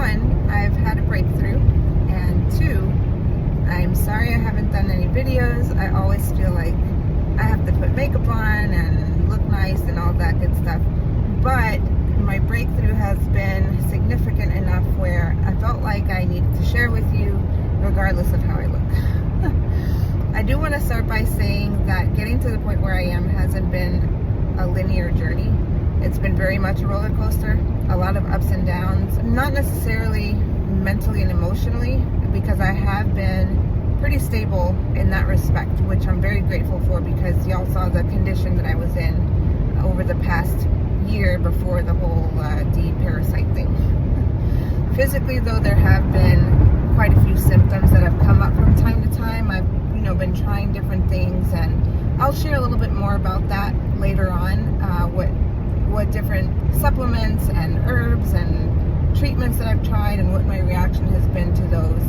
one, I've had a breakthrough, and two, I'm sorry I haven't done any videos. I always feel like I have to put makeup on and look nice and all that good stuff. But my breakthrough has been significant enough where I felt like I needed to share with you regardless of how I look. I do want to start by saying that getting to the point where I am hasn't been a linear journey. It's been very much a roller coaster, a lot of ups and downs, not necessarily mentally and emotionally, because I have been pretty stable in that respect, which I'm very grateful for, because y'all saw the condition that I was in over the past year before the whole de-parasite thing. Physically though, there have been quite a few symptoms that have come up from time to time. I've been trying different things, and I'll share a little bit more about that later on, what different supplements and herbs and treatments that I've tried and what my reaction has been to those.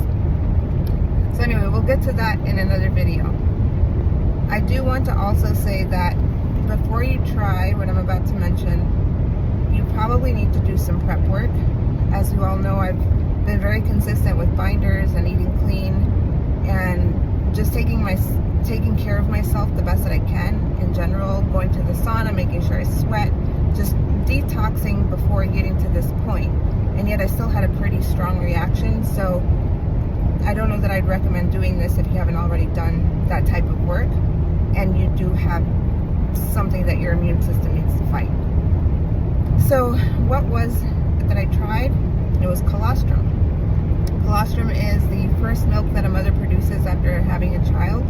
So anyway, we'll get to that in another video. I do want to also say that before you try what I'm about to mention, you probably need to do some prep work. As you all know, I've been very consistent with binders and eating clean and just taking care of myself the best that I can in general, going to the sauna, making sure I sweat, just detoxing before getting to this point. And yet I still had a pretty strong reaction, so I don't know that I'd recommend doing this if you haven't already done that type of work and you do have something that your immune system needs to fight. So what was it that I tried? It was colostrum. Colostrum is the first milk that a mother produces after having a child,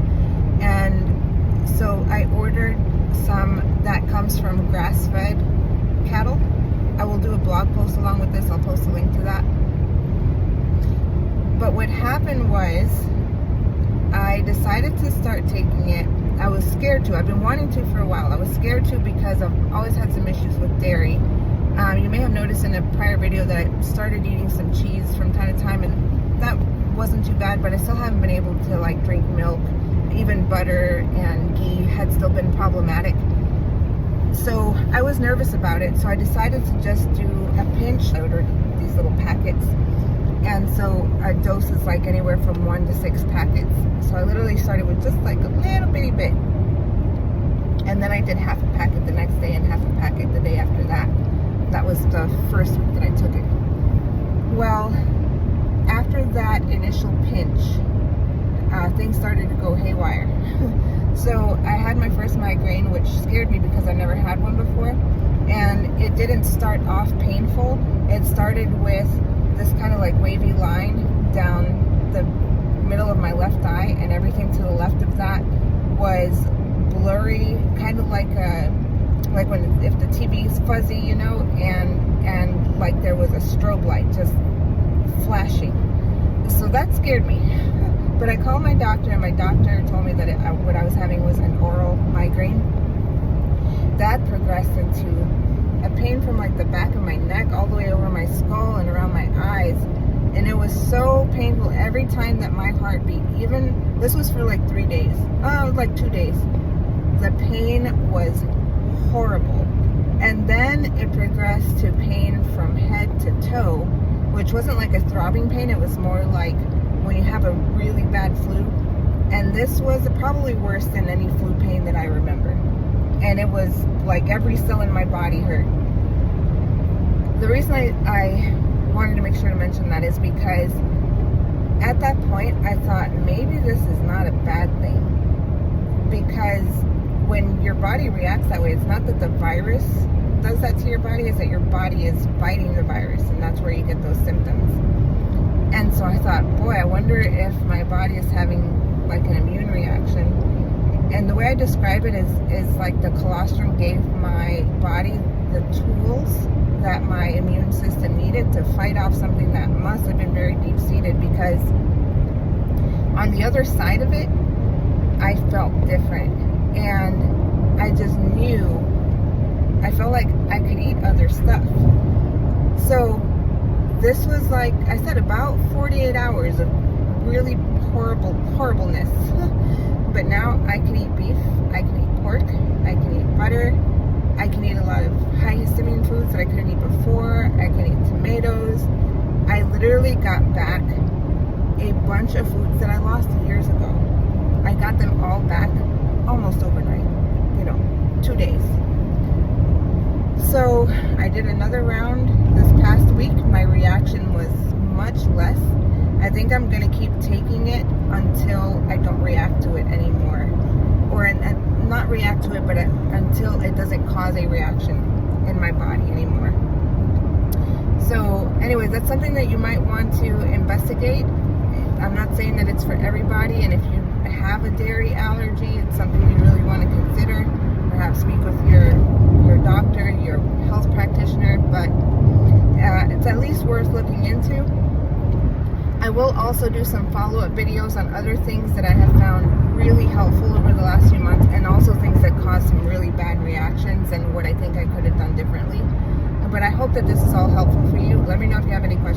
and so I ordered some that comes from grass-fed cattle. I will do a blog post along with this. I'll post a link to that. But what happened was I decided to start taking it. I was scared to. I've been wanting to for a while. I was scared to because I've always had some issues with dairy. You may have noticed in a prior video that I started eating some cheese from time to time, and that wasn't too bad, but I still haven't been able to drink milk. Even butter and ghee had still been problematic. So I was nervous about it, so I decided to just do a pinch. I ordered these little packets, and so a dose is anywhere from 1 to 6 packets. So I literally started with just a little bitty bit, and then I did half a packet the next day and half a packet the day after that. That was the first week that I took it. Well, after that initial pinch, things started to go haywire. So I had my first migraine, which scared me because I never had one before, and it didn't start off painful. It started with this kind of wavy line down the middle of my left eye, and everything to the left of that was blurry, kind of like if the TV is fuzzy, and there was a strobe light just flashing. So that scared me. But I called my doctor, and my doctor told me that what I was having was an oral migraine. That progressed into a pain from the back of my neck all the way over my skull and around my eyes. And it was so painful every time that my heart beat. Even, this was for 3 days. 2 days. The pain was horrible. And then it progressed to pain from head to toe, which wasn't a throbbing pain. It was more like when you have a really bad flu. And this was probably worse than any flu pain that I remember. And it was every cell in my body hurt. The reason I wanted to make sure to mention that is because at that point I thought maybe this is not a bad thing, because when your body reacts that way, it's not that the virus does that to your body, it's that your body is fighting the virus, and that's where you get those symptoms. And so I thought, boy, I wonder if my body is having an immune reaction. And the way I describe it is the colostrum gave my body the tools that my immune system needed to fight off something that must have been very deep-seated, because on the other side of it, I felt different. And I just knew, I felt like I could eat other stuff. So this was I said, about 48 hours of really horribleness. But now I can eat beef, I can eat pork, I can eat butter, I can eat a lot of high histamine foods that I couldn't eat before, I can eat tomatoes. I literally back a bunch of foods that I lost years ago. I got them all back almost overnight, 2 days. So I did another round this past week. My reaction was much less. I think I'm going to keep taking it until I don't react to it anymore. Or not react to it, but until it doesn't cause a reaction in my body anymore. So anyways, that's something that you might want to investigate. I'm not saying that it's for everybody, and if you have a dairy allergy, it's something you really want to consider. Perhaps speak with your doctor, your health practitioner, but it's at least worth looking into. I will also do some follow-up videos on other things that I have found really helpful over the last few months, and also things that caused some really bad reactions and what I think I could have done differently. But I hope that this is all helpful for you. Let me know if you have any questions.